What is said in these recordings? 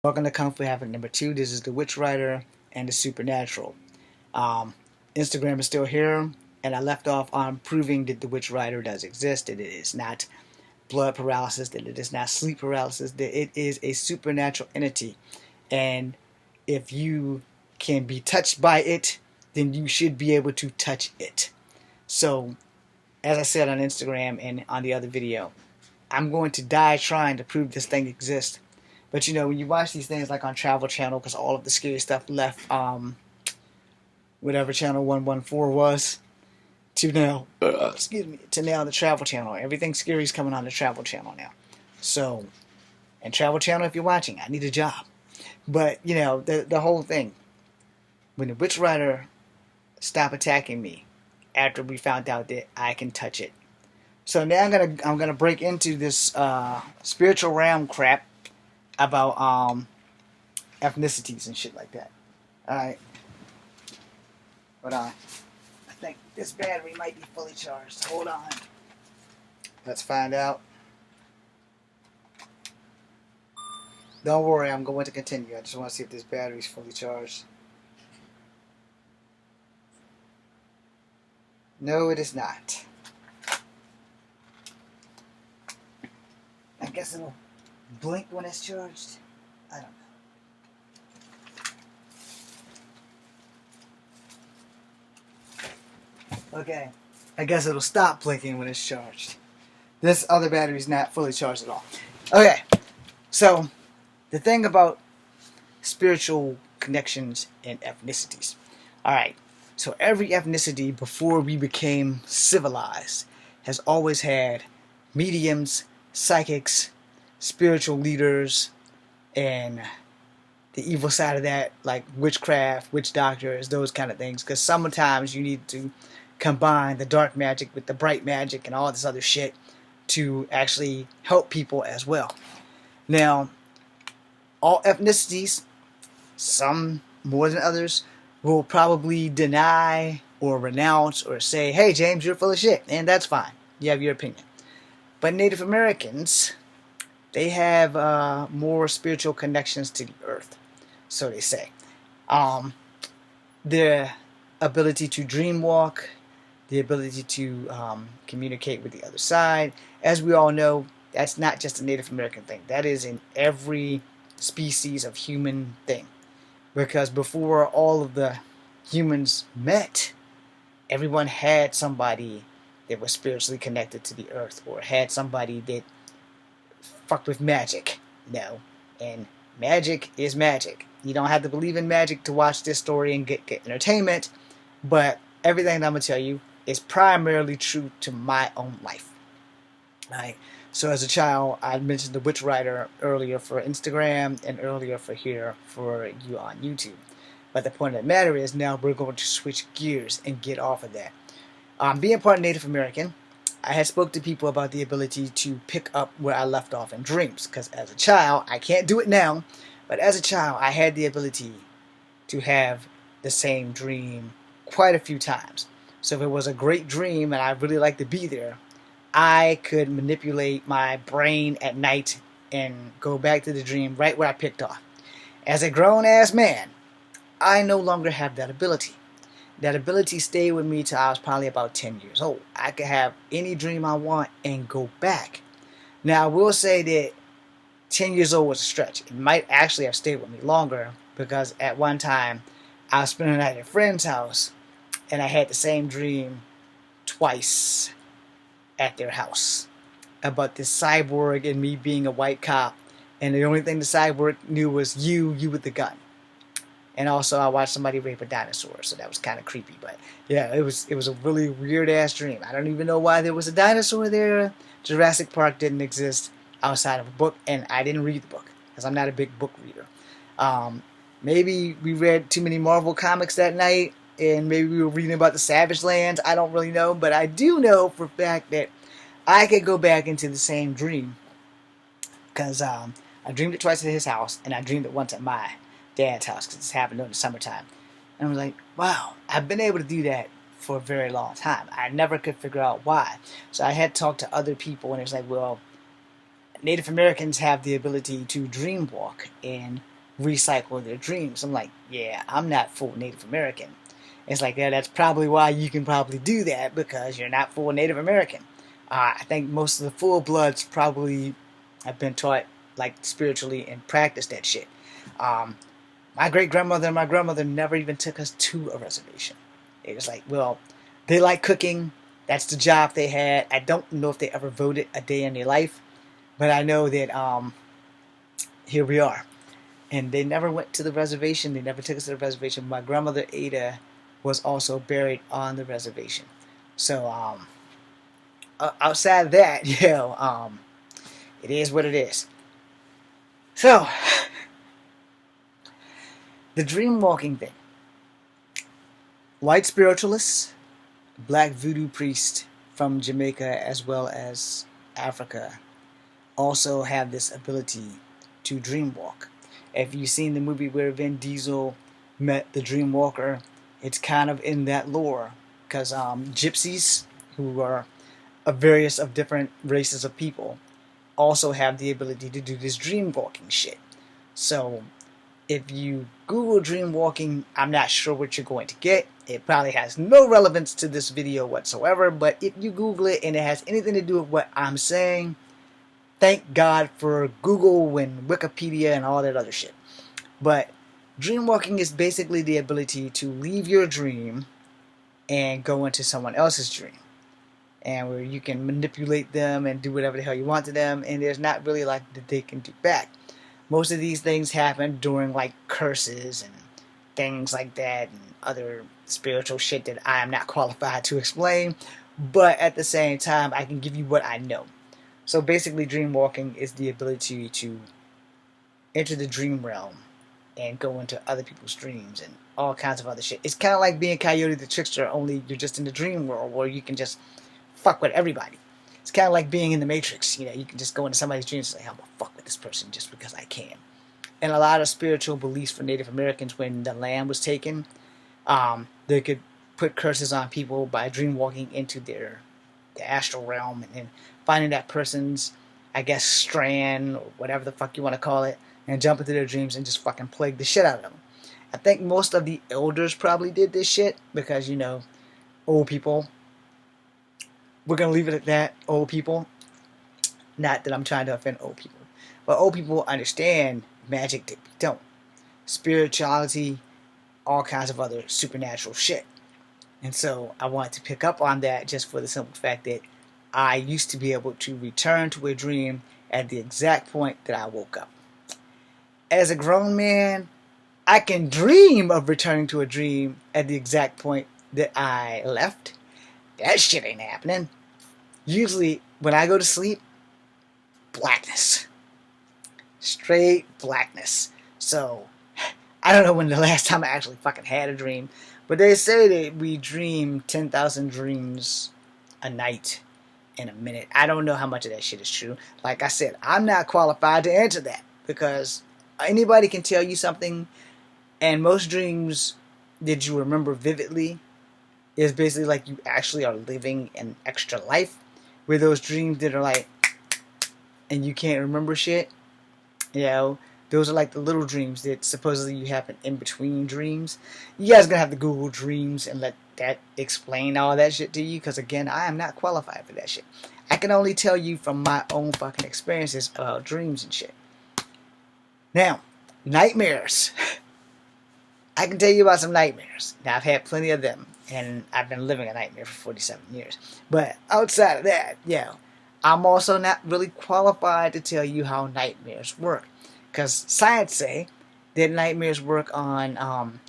Welcome to Kung Fu Havoc number 2. This is the Witch Rider and the Supernatural. Instagram is still here, and I left off on proving that the Witch Rider does exist, that it is not blood paralysis, that it is not sleep paralysis, that it is a supernatural entity. And if you can be touched by it, then you should be able to touch it. So, as I said on Instagram and on the other video, I'm going to die trying to prove this thing exists. But you know, when you watch these things like on Travel Channel, because all of the scary stuff left whatever channel 114 was, to now, to now the Travel Channel. Everything scary is coming on the Travel Channel now. So, and Travel Channel, if you're watching, I need a job. But you know, the whole thing, when the Witch Rider stopped attacking me after we found out that I can touch it. So now I'm gonna break into this spiritual realm crap about ethnicities and shit like that. Alright. Hold on. I think this battery might be fully charged. Hold on. Let's find out. Don't worry, I'm going to continue. I just want to see if this battery is fully charged. No, it is not. I guess it'll blink when it's charged. I don't know. Okay. I guess it'll stop blinking when it's charged. This other battery is not fully charged at all. Okay. So, the thing about spiritual connections and ethnicities. Alright. So every ethnicity before we became civilized has always had mediums, psychics, spiritual leaders, and the evil side of that, like witchcraft, witch doctors, those kind of things. Because sometimes you need to combine the dark magic with the bright magic and all this other shit to actually help people as well. Now, all ethnicities, some more than others, will probably deny or renounce or say, hey James, you're full of shit, and that's fine. You have your opinion. But Native Americans, they have more spiritual connections to the earth, so they say. Their ability to dreamwalk, the ability to communicate with the other side. As we all know, that's not just a Native American thing. That is in every species of human thing. Because before all of the humans met, everyone had somebody that was spiritually connected to the earth, or had somebody that fucked with magic. No. And magic is magic. You don't have to believe in magic to watch this story and get entertainment, but everything that I'm going to tell you is primarily true to my own life. Alright. So as a child, I mentioned the Witch Rider earlier for Instagram and earlier for here for you on YouTube. But the point of the matter is now we're going to switch gears and get off of that. Being part Native American, I had spoke to people about the ability to pick up where I left off in dreams. Because as a child, I can't do it now, but as a child, I had the ability to have the same dream quite a few times. So if it was a great dream and I really like to be there, I could manipulate my brain at night and go back to the dream right where I picked off. As a grown-ass man, I no longer have that ability. That ability stayed with me till I was probably about 10 years old. I could have any dream I want and go back. Now, I will say that 10 years old was a stretch. It might actually have stayed with me longer because at one time, I was spending the night at a friend's house and I had the same dream twice at their house about this cyborg and me being a white cop, and the only thing the cyborg knew was you with the gun. And also I watched somebody rape a dinosaur, so that was kind of creepy. But yeah, it was a really weird ass dream. I don't even know why there was a dinosaur there. Jurassic Park didn't exist outside of a book, and I didn't read the book because I'm not a big book reader. Maybe we read too many Marvel comics that night, and maybe we were reading about the Savage Lands. I don't really know, but I do know for a fact that I could go back into the same dream because I dreamed it twice at his house, and I dreamed it once at my dad's house because it's happened during the summertime. And I was like, wow, I've been able to do that for a very long time. I never could figure out why. So I had talked to other people, and it was like, well, Native Americans have the ability to dreamwalk, and recycle their dreams. I'm like, yeah, I'm not full Native American. It's like, yeah, that's probably why you can probably do that, because you're not full Native American. I think most of the full bloods probably have been taught like spiritually and practice that shit. Um, my great grandmother and my grandmother never even took us to a reservation. It was like, well, they like cooking. That's the job they had. I don't know if they ever voted a day in their life, but I know that here we are. And they never went to the reservation. They never took us to the reservation. My grandmother Ada was also buried on the reservation. So outside of that, it is what it is. So the dream walking thing. White spiritualists, black voodoo priest from Jamaica as well as Africa also have this ability to dream walk. If you've seen the movie where Vin Diesel met the dream walker, it's kind of in that lore, because gypsies, who are a various of different races of people, also have the ability to do this dream walking shit. So if you Google dream walking, I'm not sure what you're going to get. It probably has no relevance to this video whatsoever, but if you Google it and it has anything to do with what I'm saying, thank God for Google and Wikipedia and all that other shit. But dream walking is basically the ability to leave your dream and go into someone else's dream, and where you can manipulate them and do whatever the hell you want to them, and there's not really like that they can do back. Most of these things happen during like curses and things like that and other spiritual shit that I am not qualified to explain, but at the same time I can give you what I know. So basically dream walking is the ability to enter the dream realm and go into other people's dreams and all kinds of other shit. It's kind of like being Coyote the Trickster, only you're just in the dream world where you can just fuck with everybody. It's kind of like being in the Matrix. You can just go into somebody's dreams and say, I'm gonna fuck with this person just because I can. And a lot of spiritual beliefs for Native Americans, when the land was taken, they could put curses on people by dream walking into the astral realm and then finding that person's, I guess, strand or whatever the fuck you want to call it, and jump into their dreams and just fucking plague the shit out of them. I think most of the elders probably did this shit because, old people. We're going to leave it at that, old people. Not that I'm trying to offend old people. But old people understand magic that we don't. Spirituality, all kinds of other supernatural shit. And so I wanted to pick up on that just for the simple fact that I used to be able to return to a dream at the exact point that I woke up. As a grown man, I can dream of returning to a dream at the exact point that I left. That shit ain't happening. Usually, when I go to sleep, blackness. Straight blackness. So, I don't know when the last time I actually fucking had a dream, but they say that we dream 10,000 dreams a night in a minute. I don't know how much of that shit is true. Like I said, I'm not qualified to answer that, because anybody can tell you something, and most dreams that you remember vividly is basically like you actually are living an extra life, where those dreams that are like, and you can't remember shit, those are like the little dreams that supposedly you happen in between dreams. You guys gonna have to Google dreams and let that explain all that shit to you, because again, I am not qualified for that shit. I can only tell you from my own fucking experiences about dreams and shit. Now, nightmares. I can tell you about some nightmares. Now, I've had plenty of them, and I've been living a nightmare for 47 years. But outside of that, I'm also not really qualified to tell you how nightmares work. Because science say that nightmares work on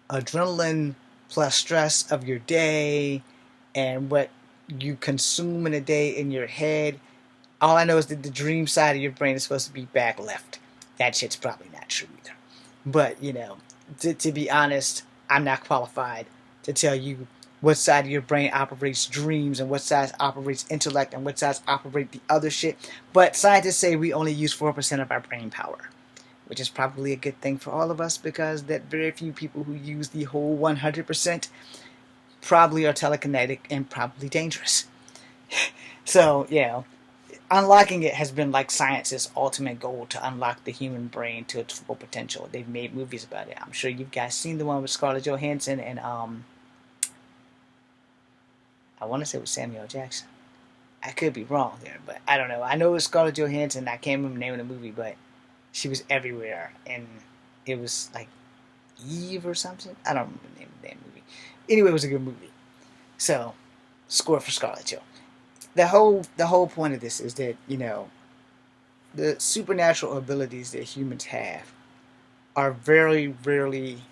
adrenaline plus stress of your day and what you consume in a day in your head. All I know is that the dream side of your brain is supposed to be back left. That shit's probably not true either. But, to be honest, I'm not qualified to tell you what side of your brain operates dreams and what side operates intellect and what sides operate the other shit. But scientists say we only use 4% of our brain power, which is probably a good thing for all of us, because that very few people who use the whole 100% probably are telekinetic and probably dangerous. So, unlocking it has been like science's ultimate goal, to unlock the human brain to its full potential. They've made movies about it. I'm sure you guys seen the one with Scarlett Johansson and I want to say it was Samuel Jackson. I could be wrong there, but I don't know. I know it was Scarlett Johansson. I can't remember the name of the movie, but she was everywhere, and it was like Eve or something. I don't remember the name of that movie. Anyway, it was a good movie. So, score for Scarlett Jo. The whole point of this is that, you know, the supernatural abilities that humans have are very rarely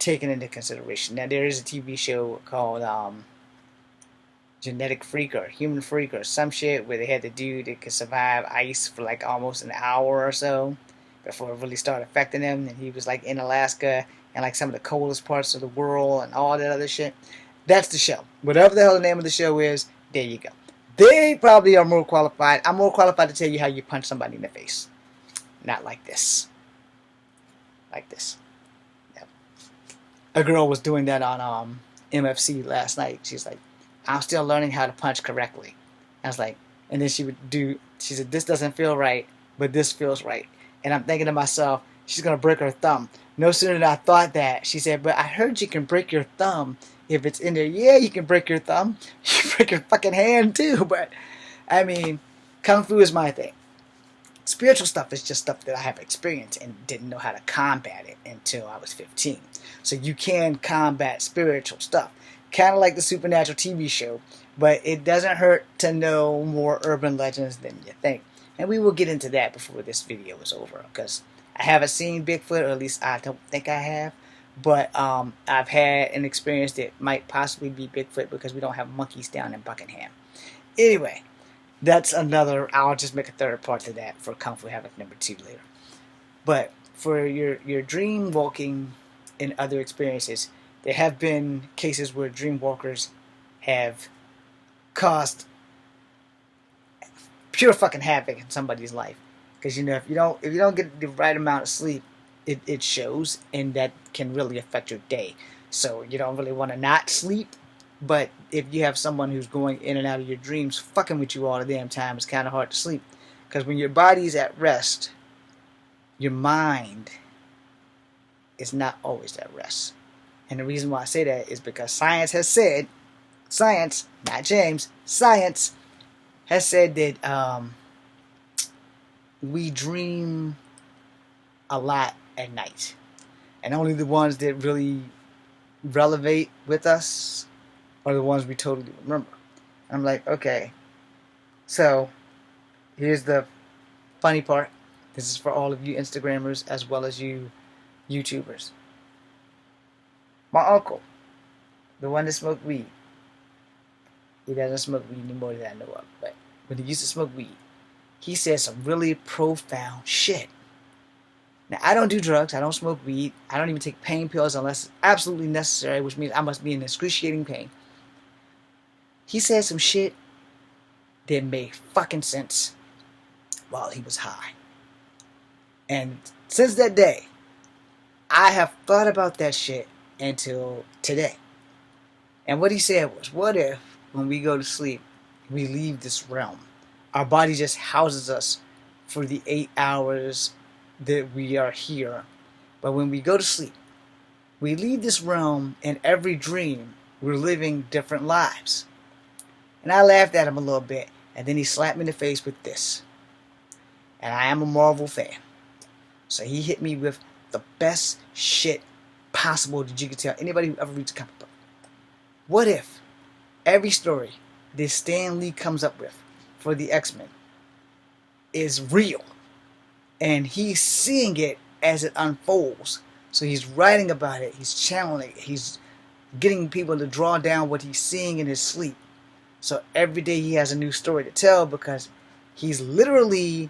taken into consideration. Now, there is a TV show called Genetic Freak or Human Freak or some shit, where they had the dude that could survive ice for like almost an hour or so before it really started affecting him, and he was like in Alaska and like some of the coldest parts of the world and all that other shit. That's the show. Whatever the hell the name of the show is, there you go. They probably are more qualified. I'm more qualified to tell you how you punch somebody in the face. Not like this. Like this. Yep. A girl was doing that on MFC last night. She's like, I'm still learning how to punch correctly. I was like, and then she said, this doesn't feel right, but this feels right. And I'm thinking to myself, she's going to break her thumb. No sooner than I thought that, she said, but I heard you can break your thumb if it's in there. Yeah, you can break your thumb. You can break your fucking hand too. But, I mean, Kung Fu is my thing. Spiritual stuff is just stuff that I have experienced and didn't know how to combat it until I was 15. So you can combat spiritual stuff. Kind of like the Supernatural TV show, but it doesn't hurt to know more urban legends than you think. And we will get into that before this video is over, because I haven't seen Bigfoot, or at least I don't think I have. But I've had an experience that might possibly be Bigfoot, because we don't have monkeys down in Buckingham. Anyway, that's another, I'll just make a third part to that for Kung Fu Havoc number 2 later. But for your dream walking and other experiences, there have been cases where dream walkers have caused pure fucking havoc in somebody's life. Because, you know, if you don't get the right amount of sleep, it shows, and that can really affect your day. So you don't really want to not sleep, but if you have someone who's going in and out of your dreams fucking with you all the damn time, it's kind of hard to sleep. Because when your body's at rest, your mind is not always at rest. And the reason why I say that is because science has said, science, not James, science has said that we dream a lot at night. And only the ones that really relevate with us are the ones we totally remember. I'm like, okay, so here's the funny part. This is for all of you Instagrammers as well as you YouTubers. My uncle, the one that smoked weed, he doesn't smoke weed anymore that I know of, but when he used to smoke weed, he said some really profound shit. Now, I don't do drugs, I don't smoke weed, I don't even take pain pills unless it's absolutely necessary, which means I must be in excruciating pain. He said some shit that made fucking sense while he was high. And since that day, I have thought about that shit until today. And what he said was, what if when we go to sleep, we leave this realm? Our body just houses us for the 8 hours that we are here. But when we go to sleep, we leave this realm, and every dream, we're living different lives. And I laughed at him a little bit, and then he slapped me in the face with this. And I am a Marvel fan. So he hit me with the best shit possible that you could tell anybody who ever reads a comic book. What if every story that Stan Lee comes up with for the X-Men is real, and he's seeing it as it unfolds? So he's writing about it, he's channeling it, he's getting people to draw down what he's seeing in his sleep. So every day he has a new story to tell, because he's literally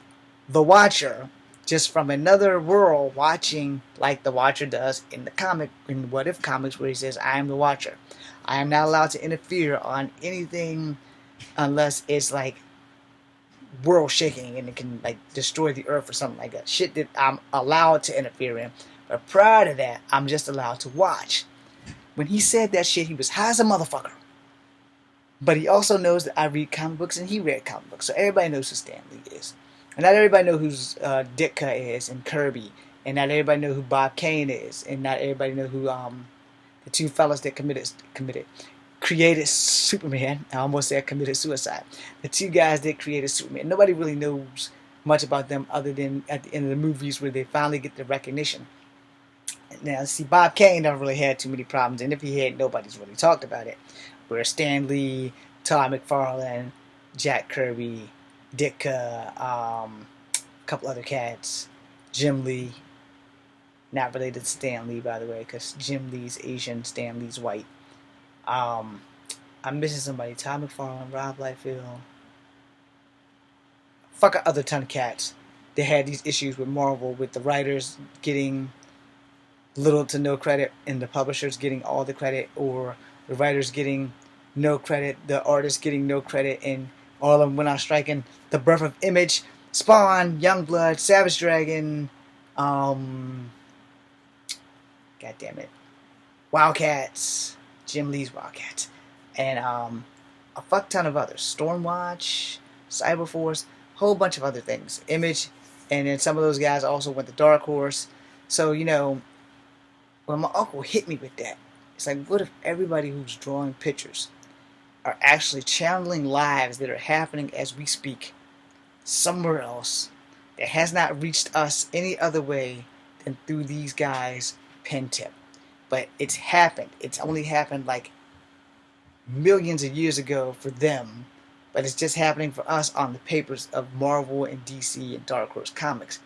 the Watcher, just from another world, watching like the Watcher does in the comic, in What If comics, where he says, I am the Watcher. I am not allowed to interfere on anything unless it's like world shaking and it can like destroy the earth or something like that. Shit that I'm allowed to interfere in. But prior to that, I'm just allowed to watch. When he said that shit, he was high as a motherfucker. But he also knows that I read comic books and he read comic books. So everybody knows who Stan Lee is. And not everybody knows who Ditka is and Kirby. And not everybody knows who Bob Kane is. And not everybody knows who the two fellas that created Superman. I almost said committed suicide. The two guys that created Superman. Nobody really knows much about them other than at the end of the movies where they finally get the recognition. Now, see, Bob Kane never really had too many problems, and if he had, nobody's really talked about it. Where Stan Lee, Todd McFarlane, Jack Kirby, Ditka, a couple other cats, Jim Lee, not related to Stan Lee, by the way, because Jim Lee's Asian, Stan Lee's white. I'm missing somebody. Todd McFarlane, Rob Liefeld, fuck a other ton of cats. They had these issues with Marvel, with the writers getting little to no credit and the publishers getting all the credit, or the writers getting no credit, the artists getting no credit, and all of them went on striking. The Birth of Image, Spawn, Youngblood, Savage Dragon, god damn it, Wildcats, Jim Lee's Wildcats, and a fuck ton of others, Stormwatch, Cyberforce, whole bunch of other things, Image, and then some of those guys also went to Dark Horse. So, you know, when my uncle hit me with that, it's like, what if everybody who's drawing pictures are actually channeling lives that are happening as we speak somewhere else that has not reached us any other way than through these guys' pen tip? But it's happened. It's only happened like millions of years ago for them, but it's just happening for us on the papers of Marvel and DC and Dark Horse Comics.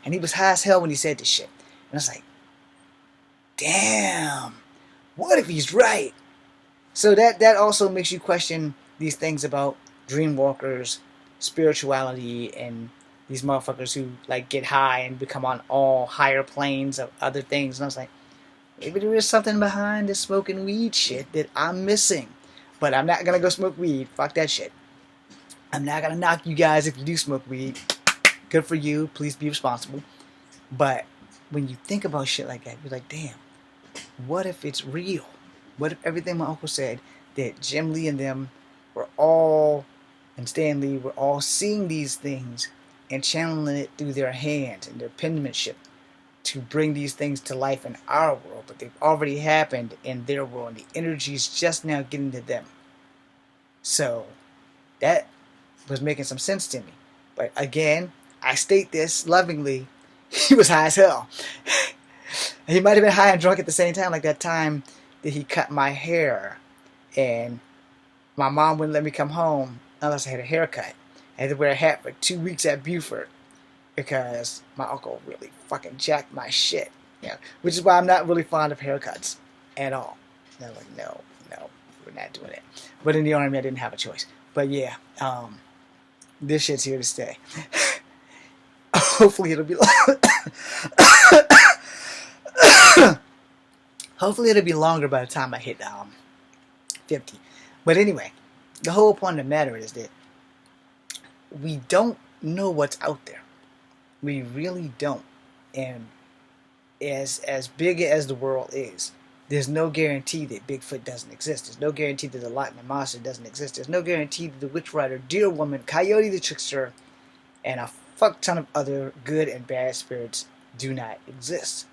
And he was high as hell when he said this shit. And I was like, damn, what if he's right? So that also makes you question these things about dreamwalkers, spirituality, and these motherfuckers who like get high and become on all higher planes of other things. And I was like, maybe there is something behind this smoking weed shit that I'm missing. But I'm not gonna go smoke weed. Fuck that shit. I'm not gonna knock you guys if you do smoke weed. Good for you. Please be responsible. But when you think about shit like that, you're like, damn, what if it's real? What if everything my uncle said, that Jim Lee and them were all, and Stan Lee were all seeing these things and channeling it through their hands and their penmanship to bring these things to life in our world, but they've already happened in their world, and the energy is just now getting to them. So that was making some sense to me. But again, I state this lovingly, he was high as hell. He might have been high and drunk at the same time, like that time that he cut my hair, and my mom wouldn't let me come home unless I had a haircut. I had to wear a hat for 2 weeks at Buford because my uncle really fucking jacked my shit. Yeah, which is why I'm not really fond of haircuts at all. And I'm like, no, we're not doing it. But in the Army, I didn't have a choice. But yeah, this shit's here to stay. Hopefully it'll be hopefully it'll be longer by the time I hit 50. But anyway, the whole point of the matter is that we don't know what's out there. We really don't. And as big as the world is, there's no guarantee that Bigfoot doesn't exist. There's no guarantee that the Loch Ness Monster doesn't exist. There's no guarantee that the Witch Rider, Deer Woman, Coyote the Trickster, and a fuck ton of other good and bad spirits do not exist.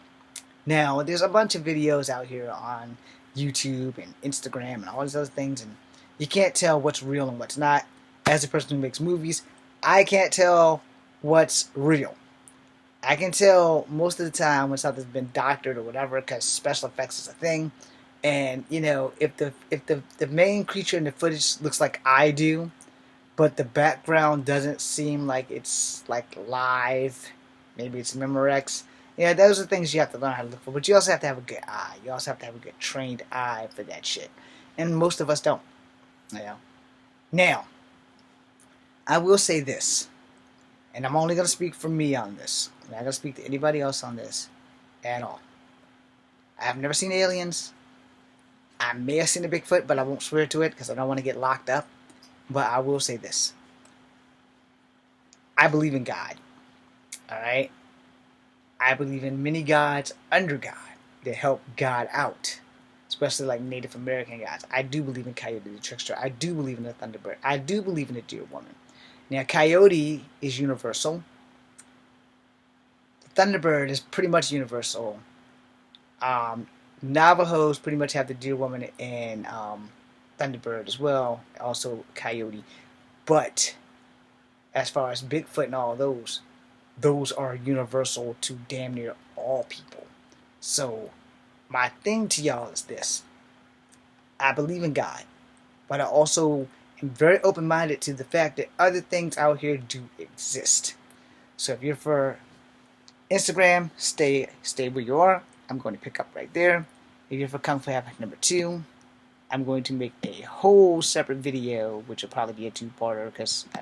Now, there's a bunch of videos out here on YouTube and Instagram and all these other things, and you can't tell what's real and what's not. As a person who makes movies, I can't tell what's real. I can tell most of the time when something's been doctored or whatever, because special effects is a thing. And you know, if the main creature in the footage looks like I do, but the background doesn't seem like it's like live, maybe it's Memorex. Yeah, those are things you have to learn how to look for. But you also have to have a good eye. You also have to have a good trained eye for that shit. And most of us don't. You know. Now, I will say this, and I'm only going to speak for me on this. I'm not going to speak to anybody else on this at all. I have never seen aliens. I may have seen a Bigfoot, but I won't swear to it because I don't want to get locked up. But I will say this. I believe in God. Alright? I believe in many gods under God that help God out. It's especially like Native American guys. I do believe in Coyote the Trickster. I do believe in the Thunderbird. I do believe in the Deer Woman. Now, Coyote is universal. The Thunderbird is pretty much universal. Navajos pretty much have the Deer Woman and Thunderbird as well. Also, Coyote. But as far as Bigfoot and all those are universal to damn near all people. So, my thing to y'all is this. I believe in God, but I also am very open-minded to the fact that other things out here do exist. So if you're for Instagram, stay where you are. I'm going to pick up right there. If you're for Kung Fu Havoc number 2, I'm going to make a whole separate video, which will probably be a two-parter because I don't